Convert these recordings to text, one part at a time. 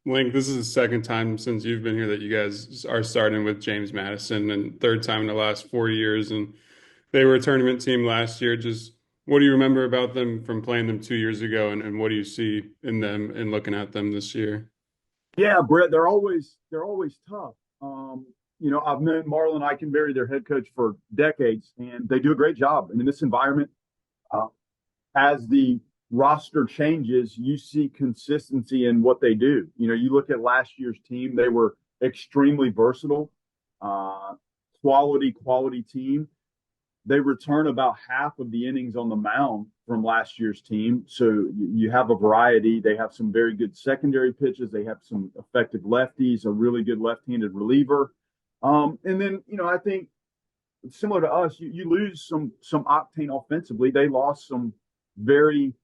Link, this is the second time since you've been here that you guys are starting with James Madison, and third time in the last 4 years. And they were a tournament team last year. Just what do you remember about them from playing them 2 years ago, and what do you see in them and looking at them this year? Yeah, Brett, they're always tough. I've known Marlon Eichenberry, their head coach, for decades, and they do a great job. And in this environment, uh, as the roster changes, you see consistency in what they do. You look at last year's team; they were extremely versatile, uh, quality team. They return about half of the innings on the mound from last year's team. So you have a variety. They have some very good secondary pitches. They have some effective lefties, a really good left-handed reliever. And then, I think similar to us, you lose some octane offensively. They lost some very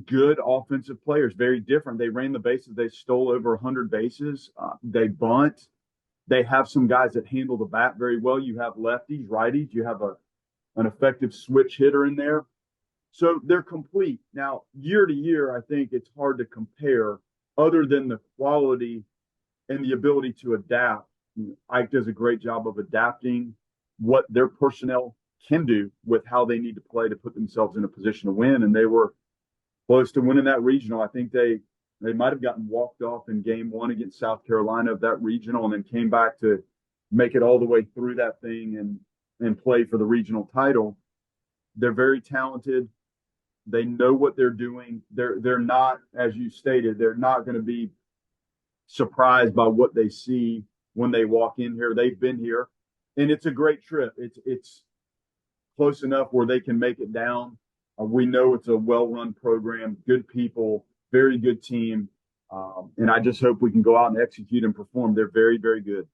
good offensive players, very different. They ran the bases. They stole over 100 bases. They bunt. They have some guys that handle the bat very well. You have lefties, righties. You have an effective switch hitter in there. So they're complete. Now, year to year, I think it's hard to compare other than the quality and the ability to adapt. Ike does a great job of adapting what their personnel can do with how they need to play to put themselves in a position to win. And they were close to winning that regional. I think they might have gotten walked off in game one against South Carolina of that regional and then came back to make it all the way through that thing and play for the regional title. They're very talented. They know what they're doing. They're not, as you stated, they're not going to be surprised by what they see when they walk in here. They've been here, and it's a great trip. It's close enough where they can make it down. We know it's a well-run program, good people, very good team, and I just hope we can go out and execute and perform. They're very, very good.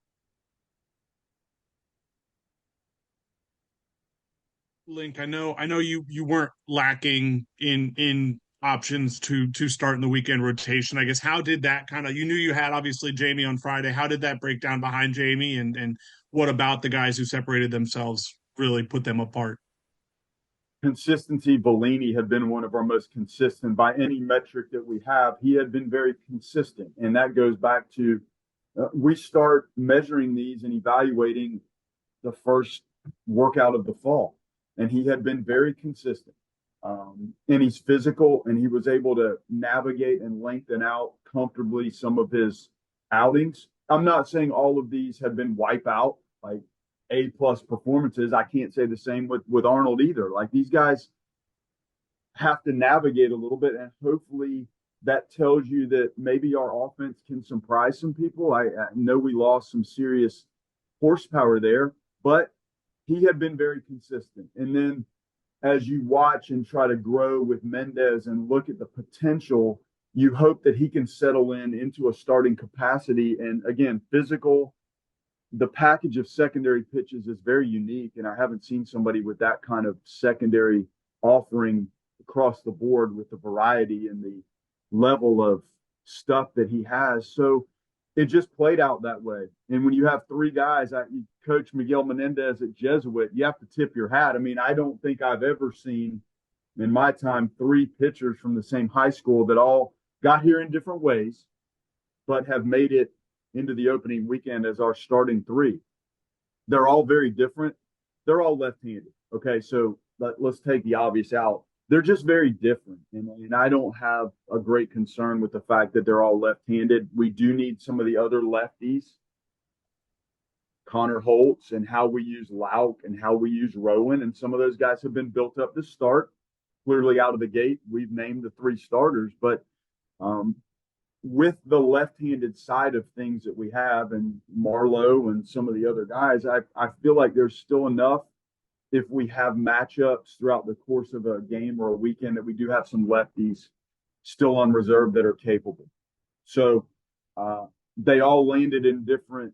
Link, I know you weren't lacking in options to start in the weekend rotation. I guess how did that kind of, you knew you had obviously Jamie on Friday. How did that break down behind Jamie, and what about the guys who separated themselves really put them apart? Consistency. Bellini had been one of our most consistent by any metric that we have. He had been very consistent, and that goes back to we start measuring these and evaluating the first workout of the fall, and he had been very consistent. And he's physical, and he was able to navigate and lengthen out comfortably some of his outings. I'm not saying all of these have been wipe out, like A+ performances. I can't say the same with Arnold either. Like, these guys have to navigate a little bit, and hopefully that tells you that maybe our offense can surprise some people. I know we lost some serious horsepower there, but he had been very consistent. And then as you watch and try to grow with Mendez and look at the potential, you hope that he can settle into a starting capacity. And again, physical, the package of secondary pitches is very unique, and I haven't seen somebody with that kind of secondary offering across the board with the variety and the level of stuff that he has. So it just played out that way. And when you have three guys, Coach Miguel Menendez at Jesuit, you have to tip your hat. I mean, I don't think I've ever seen in my time three pitchers from the same high school that all got here in different ways, but have made it into the opening weekend as our starting three. They're all very different. They're all left-handed. Okay, so let's take the obvious out. They're just very different. And I don't have a great concern with the fact that they're all left-handed. We do need some of the other lefties, Connor Holtz, and how we use Lauk and how we use Rowan. And some of those guys have been built up to start. Clearly out of the gate, we've named the three starters. But with the left-handed side of things that we have, and Marlowe and some of the other guys, I feel like there's still enough, if we have matchups throughout the course of a game or a weekend, that we do have some lefties still on reserve that are capable. So they all landed in different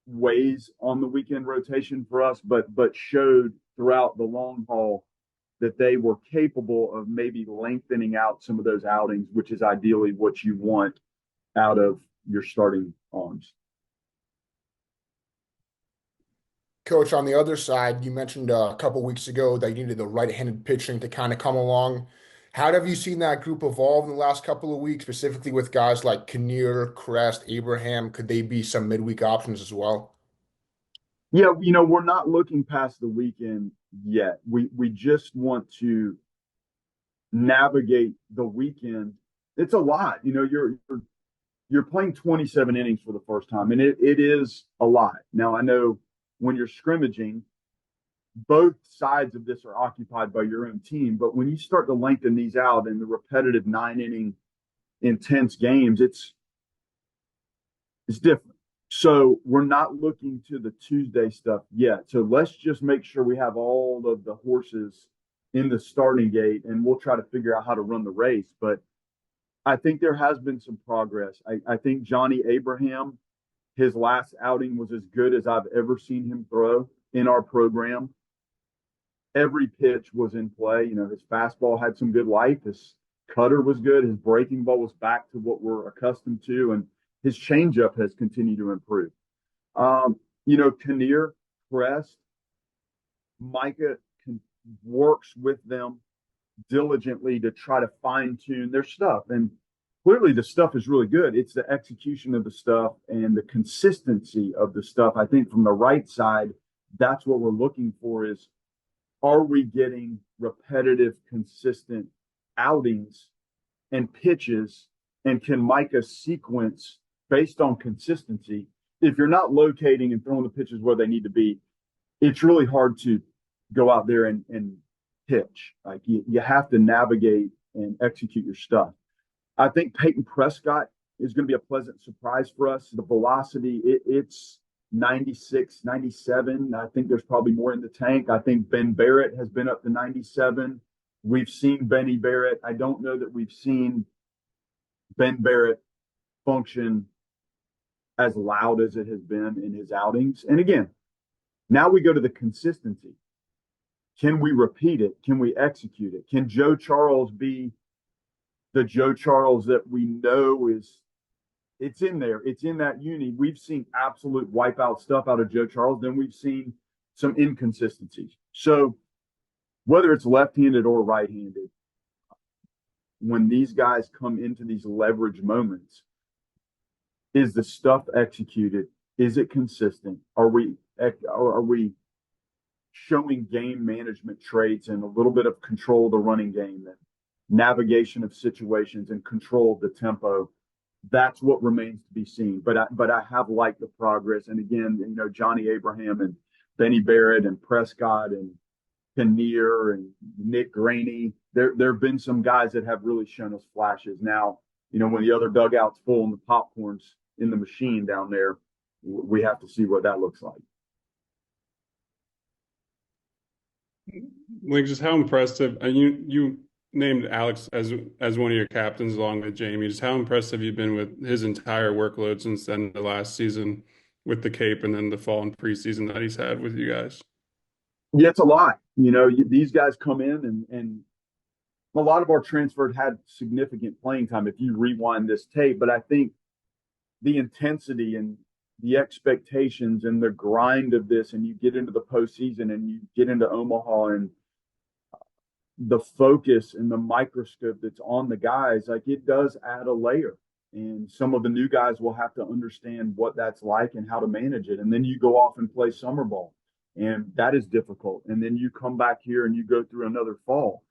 ways on the weekend rotation for us, but showed throughout the long haul that they were capable of maybe lengthening out some of those outings, which is ideally what you want out of your starting arms. Coach, on the other side, you mentioned a couple weeks ago that you needed the right-handed pitching to kind of come along. How have you seen that group evolve in the last couple of weeks, specifically with guys like Kinnear, Crest, Abraham? Could they be some midweek options as well? Yeah, we're not looking past the weekend yet. We just want to navigate the weekend. It's a lot. You're playing 27 innings for the first time, and it is a lot. Now I know when you're scrimmaging, both sides of this are occupied by your own team, but when you start to lengthen these out in the repetitive 9 inning intense games, it's different. So we're not looking to the Tuesday stuff yet. So let's just make sure we have all of the horses in the starting gate, and we'll try to figure out how to run the race. But I think there has been some progress. I think Johnny Abraham, his last outing was as good as I've ever seen him throw in our program. Every pitch was in play. His fastball had some good life. His cutter was good. His breaking ball was back to what we're accustomed to, and his changeup has continued to improve. Kinnear, Crest, Micah works with them diligently to try to fine tune their stuff. And clearly the stuff is really good. It's the execution of the stuff and the consistency of the stuff. I think from the right side, that's what we're looking for is, are we getting repetitive, consistent outings and pitches? And can Micah sequence based on consistency? If you're not locating and throwing the pitches where they need to be, it's really hard to go out there and pitch. Like you have to navigate and execute your stuff. I think Peyton Prescott is going to be a pleasant surprise for us. The velocity, it's 96, 97. I think there's probably more in the tank. I think Ben Barrett has been up to 97. We've seen Benny Barrett. I don't know that we've seen Ben Barrett function as loud as it has been in his outings. And again, now we go to the consistency. Can we repeat it? Can we execute it? Can Joe Charles be the Joe Charles that we know is it's in there. It's in that uni. We've seen absolute wipeout stuff out of Joe Charles. Then we've seen some inconsistencies. So whether it's left-handed or right-handed, when these guys come into these leverage moments, is the stuff executed? Is it consistent? Are we showing game management traits and a little bit of control of the running game and navigation of situations and control of the tempo? That's what remains to be seen. But I have liked the progress. And again, Johnny Abraham and Benny Barrett and Prescott and Kinnear and Nick Graney, there have been some guys that have really shown us flashes. Now, when the other dugout's full and the popcorn's in the machine down there, we have to see what that looks like. Like, just how impressive, and you named Alex as one of your captains along with Jamie. Just how impressive you've been with his entire workload since then the last season with the Cape and then the fall and preseason that he's had with you guys. Yeah, it's a lot. These guys come in and a lot of our transferred had significant playing time if you rewind this tape. But I think the intensity and the expectations and the grind of this, and you get into the postseason and you get into Omaha and the focus and the microscope that's on the guys, like it does add a layer. And some of the new guys will have to understand what that's like and how to manage it. And then you go off and play summer ball, and that is difficult. And then you come back here and you go through another fall.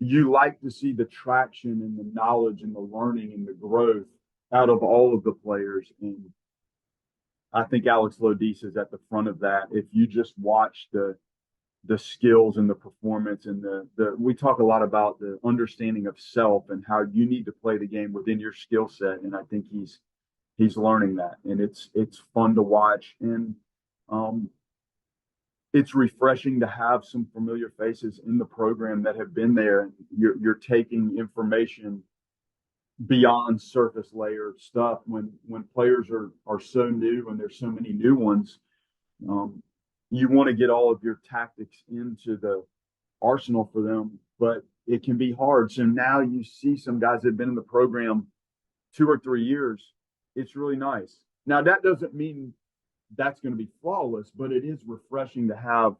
You like to see the traction and the knowledge and the learning and the growth out of all of the players. And I think Alex Lodis is at the front of that. If you just watch the skills and the performance and we talk a lot about the understanding of self and how you need to play the game within your skill set. And I think he's learning that, and it's fun to watch. And it's refreshing to have some familiar faces in the program that have been there. You're taking information beyond surface layer stuff when players are so new and there's so many new ones. You want to get all of your tactics into the arsenal for them, but it can be hard. So now you see some guys that have been in the program 2 or 3 years. It's really nice. Now, that doesn't mean that's going to be flawless, but it is refreshing to have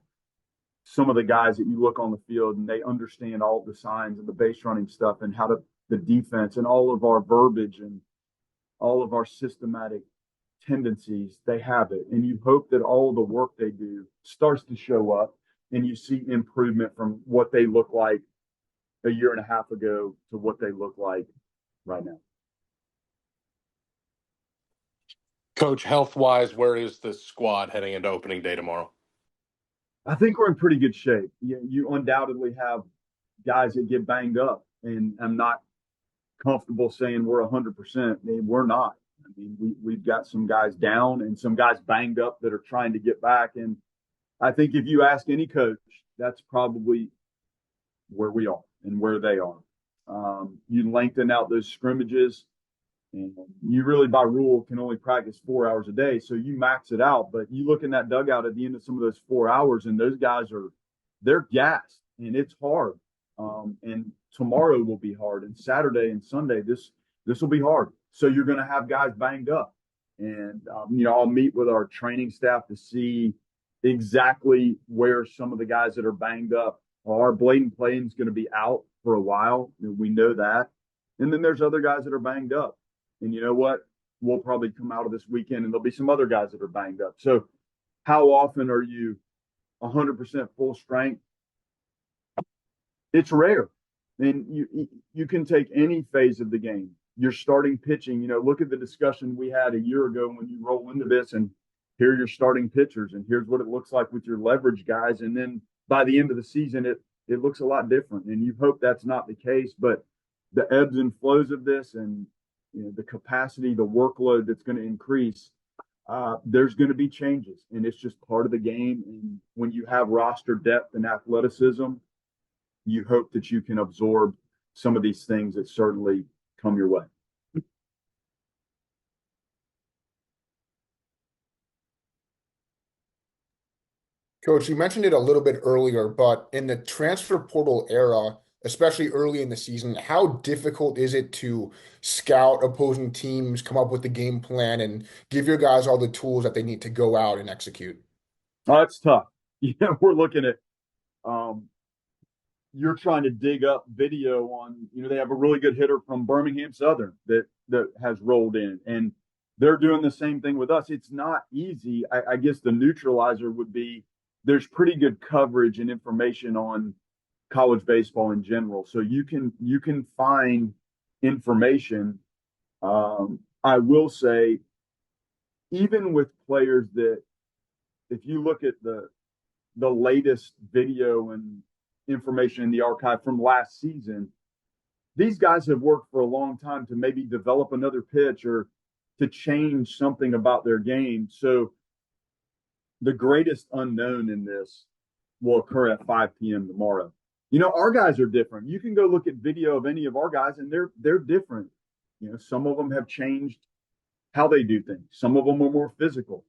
some of the guys that you look on the field and they understand all the signs and the base running stuff and how to the defense and all of our verbiage and all of our systematic tendencies, they have it. And you hope that all the work they do starts to show up and you see improvement from what they look like a year and a half ago to what they look like right now. Coach, health wise, where is the squad heading into opening day tomorrow? I think we're in pretty good shape. You undoubtedly have guys that get banged up, and I'm not comfortable saying we're 100%. I mean, we're not. I mean, we've got some guys down and some guys banged up that are trying to get back. And I think if you ask any coach, that's probably where we are and where they are. You lengthen out those scrimmages, and you really, by rule, can only practice 4 hours a day. So you max it out. But you look in that dugout at the end of some of those 4 hours, and those guys they're gassed, and it's hard. And tomorrow will be hard, and Saturday and Sunday this will be hard. So you're going to have guys banged up, and I'll meet with our training staff to see exactly where some of the guys that are banged up are. Bladen Playton's going to be out for a while, and we know that. And then there's other guys that are banged up, and you know what? We'll probably come out of this weekend, and there'll be some other guys that are banged up. So how often are you 100% full strength? It's rare. And you can take any phase of the game. You're starting pitching, look at the discussion we had a year ago when you roll into this, and here are your starting pitchers, and here's what it looks like with your leverage guys. And then by the end of the season, it looks a lot different. And you hope that's not the case, but the ebbs and flows of this and the capacity, the workload that's going to increase, there's going to be changes, and it's just part of the game. And when you have roster depth and athleticism, you hope that you can absorb some of these things that certainly come your way. Coach, you mentioned it a little bit earlier, but in the transfer portal era, especially early in the season, how difficult is it to scout opposing teams, come up with the game plan, and give your guys all the tools that they need to go out and execute? Oh, it's tough. We're looking at you're trying to dig up video on, they have a really good hitter from Birmingham Southern that has rolled in, and they're doing the same thing with us. It's not easy. I guess the neutralizer would be there's pretty good coverage and information on college baseball in general. So you can find information. I will say, even with players that, if you look at the latest video and information in the archive from last season, these guys have worked for a long time to maybe develop another pitch or to change something about their game. So the greatest unknown in this will occur at 5 p.m. tomorrow. Our guys are different. You can go look at video of any of our guys, and they're different. Some of them have changed how they do things. Some of them are more physical.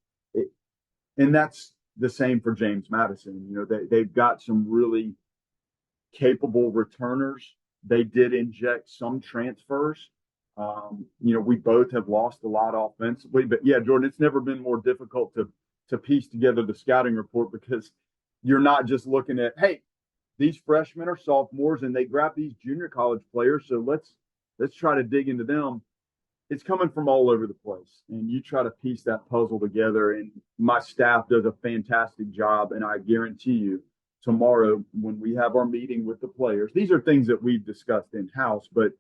And that's the same for James Madison. They've got some really capable returners. They did inject some transfers. We both have lost a lot offensively, but yeah, Jordan, it's never been more difficult to piece together the scouting report, because you're not just looking at, hey, these freshmen are sophomores and they grab these junior college players, so let's try to dig into them. It's coming from all over the place, and you try to piece that puzzle together, and my staff does a fantastic job. And I guarantee you, tomorrow when we have our meeting with the players, these are things that we've discussed in-house, but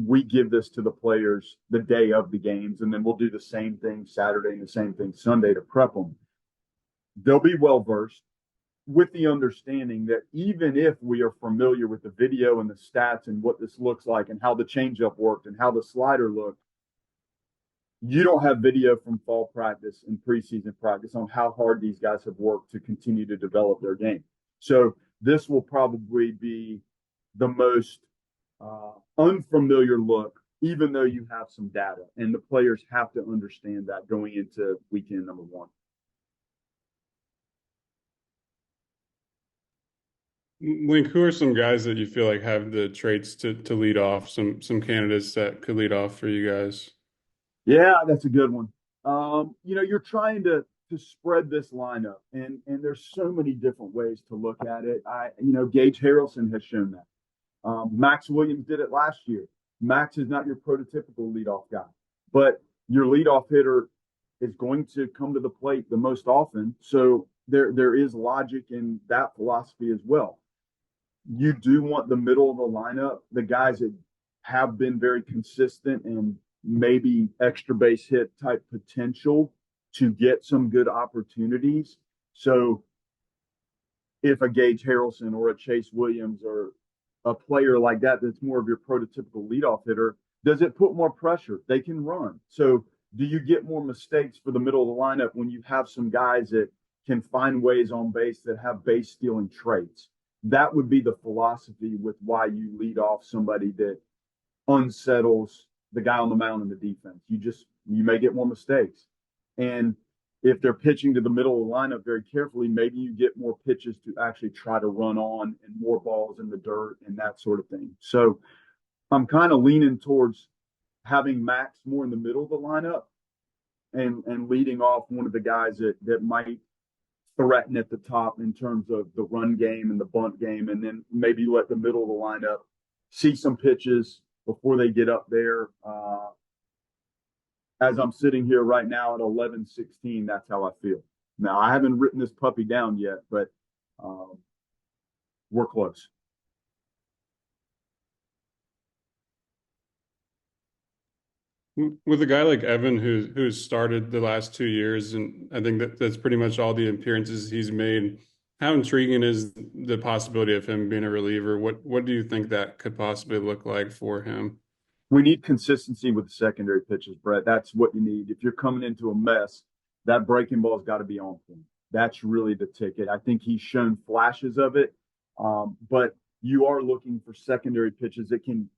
we give this to the players the day of the games, and then we'll do the same thing Saturday and the same thing Sunday to prep them. They'll be well-versed with the understanding that even if we are familiar with the video and the stats and what this looks like and how the changeup worked and how the slider looked, you don't have video from fall practice and preseason practice on how hard these guys have worked to continue to develop their game. So this will probably be the most unfamiliar look, even though you have some data, and the players have to understand that going into weekend number one. Link, who are some guys that you feel like have the traits to lead off? Some candidates that could lead off for you guys? Yeah, that's a good one. You're trying to to spread this lineup, and there's so many different ways to look at it. Gage Harrelson has shown that. Max Williams did it last year. Max is not your prototypical leadoff guy, but your leadoff hitter is going to come to the plate the most often. So there is logic in that philosophy as well. You do want the middle of the lineup, the guys that have been very consistent and maybe extra base hit type potential to get some good opportunities. So if a Gage Harrelson or a Chase Williams or a player like that that's more of your prototypical leadoff hitter, does it put more pressure? They can run. So do you get more mistakes for the middle of the lineup when you have some guys that can find ways on base that have base stealing traits? That would be the philosophy with why you lead off somebody that unsettles the guy on the mound in the defense. You may get more mistakes. And if they're pitching to the middle of the lineup very carefully, maybe you get more pitches to actually try to run on and more balls in the dirt and that sort of thing. So I'm kind of leaning towards having Max more in the middle of the lineup and leading off one of the guys that might threaten at the top in terms of the run game and the bunt game, and then maybe let the middle of the lineup see some pitches before they get up there. As I'm sitting here right now at 11-16, that's how I feel. Now, I haven't written this puppy down yet, but we're close. With a guy like Evan, who's started the last 2 years, and I think that's pretty much all the appearances he's made, how intriguing is the possibility of him being a reliever? What do you think that could possibly look like for him? We need consistency with the secondary pitches, Brett. That's what you need. If you're coming into a mess, that breaking ball's got to be on point. That's really the ticket. I think he's shown flashes of it, but you are looking for secondary pitches that can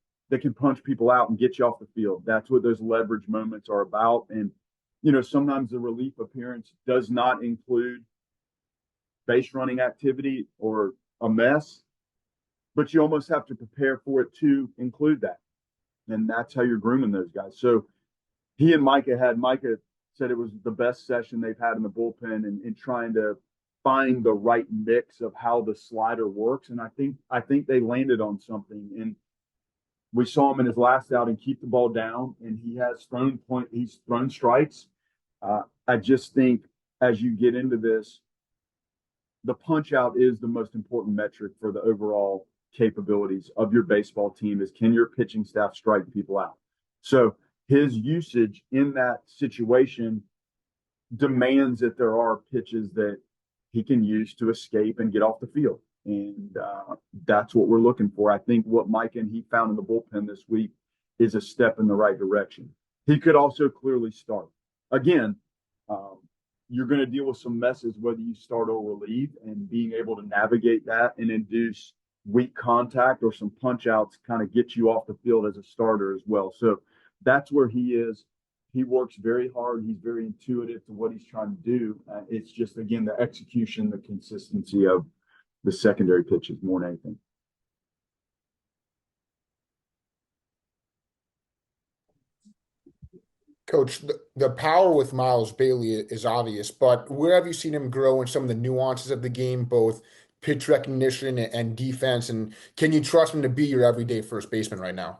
punch people out and get you off the field. That's what those leverage moments are about. And, sometimes the relief appearance does not include base running activity or a mess, but you almost have to prepare for it to include that. And that's how you're grooming those guys. So Micah said it was the best session they've had in the bullpen in trying to find the right mix of how the slider works. And I think they landed on something. And we saw him in his last outing keep the ball down, and he's thrown strikes. I just think as you get into this, the punch out is the most important metric for the overall capabilities of your baseball team is, can your pitching staff strike people out? So his usage in that situation demands that there are pitches that he can use to escape and get off the field. And that's what we're looking for. I think what Mike and he found in the bullpen this week is a step in the right direction. He could also clearly start. Again, you're going to deal with some messes whether you start or relieve, and being able to navigate that and induce weak contact or some punch outs kind of get you off the field as a starter as well. So that's where he is. He works very hard. He's very intuitive to what he's trying to do. It's just, again, the execution, the consistency of the secondary pitches more than anything. Coach, the power with Miles Bailey is obvious, but where have you seen him grow in some of the nuances of the game, both pitch recognition and defense? And can you trust him to be your everyday first baseman right now?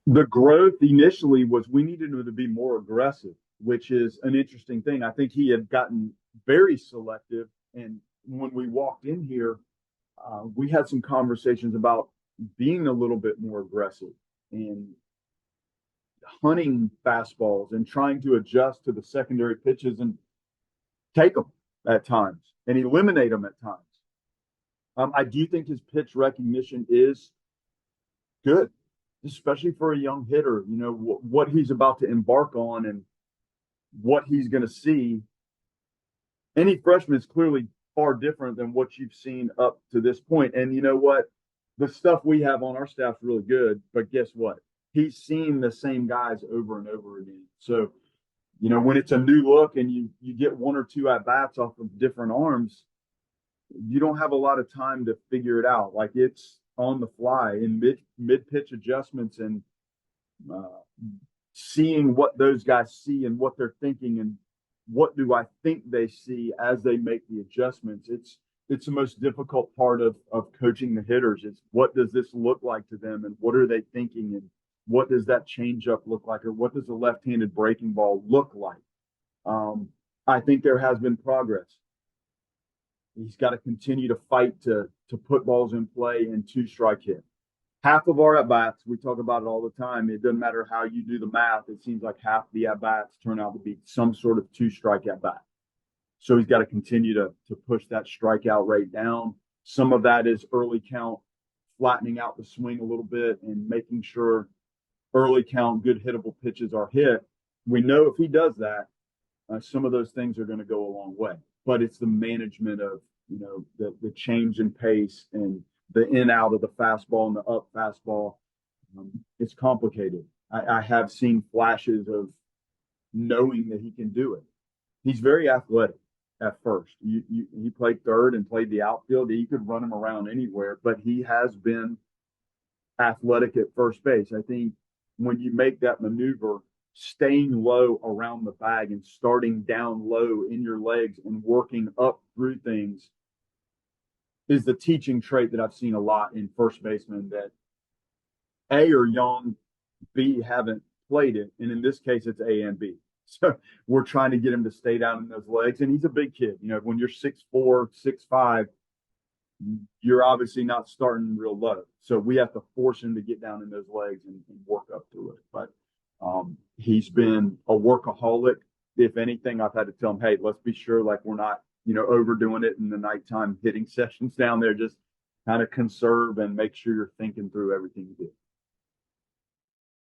The growth initially was we needed him to be more aggressive, which is an interesting thing. I think he had gotten very selective. And when we walked in here, we had some conversations about being a little bit more aggressive and hunting fastballs and trying to adjust to the secondary pitches and take them at times and eliminate them at times. I do think his pitch recognition is good, especially for a young hitter. What he's about to embark on and what he's going to see. Any freshman is clearly far different than what you've seen up to this point. And you know what? The stuff we have on our staff is really good, but guess what? He's seen the same guys over and over again. So, when it's a new look and you get one or two at-bats off of different arms, you don't have a lot of time to figure it out. Like, it's on the fly in mid-pitch adjustments and seeing what those guys see and what they're thinking and what do I think they see as they make the adjustments. It's the most difficult part of coaching the hitters. It's what does this look like to them, and what are they thinking, and what does that changeup look like, or what does a left-handed breaking ball look like? I think there has been progress. He's got to continue to fight to put balls in play and two-strike hit. Half of our at-bats, we talk about it all the time. It doesn't matter how you do the math. It seems like half the at-bats turn out to be some sort of two-strike at-bat. So he's got to continue to push that strikeout rate down. Some of that is early count, flattening out the swing a little bit and making sure early count, good hittable pitches are hit. We know if he does that, some of those things are going to go a long way. But it's the management of, the change in pace and the in out of the fastball and the up fastball. It's complicated. I have seen flashes of knowing that he can do it. He's very athletic at first. He played third and played the outfield. You could run him around anywhere, but he has been athletic at first base. I think when you make that maneuver, staying low around the bag and starting down low in your legs and working up through things is the teaching trait that I've seen a lot in first basemen that A, are young, B, haven't played it. And in this case, it's A and B. So we're trying to get him to stay down in those legs. And he's a big kid. When you're 6'4", 6'5", you're obviously not starting real low. So we have to force him to get down in those legs and work up through it. But he's been a workaholic. If anything, I've had to tell him, hey, let's be sure like we're not, overdoing it in the nighttime hitting sessions down there. Just kind of conserve and make sure you're thinking through everything you do.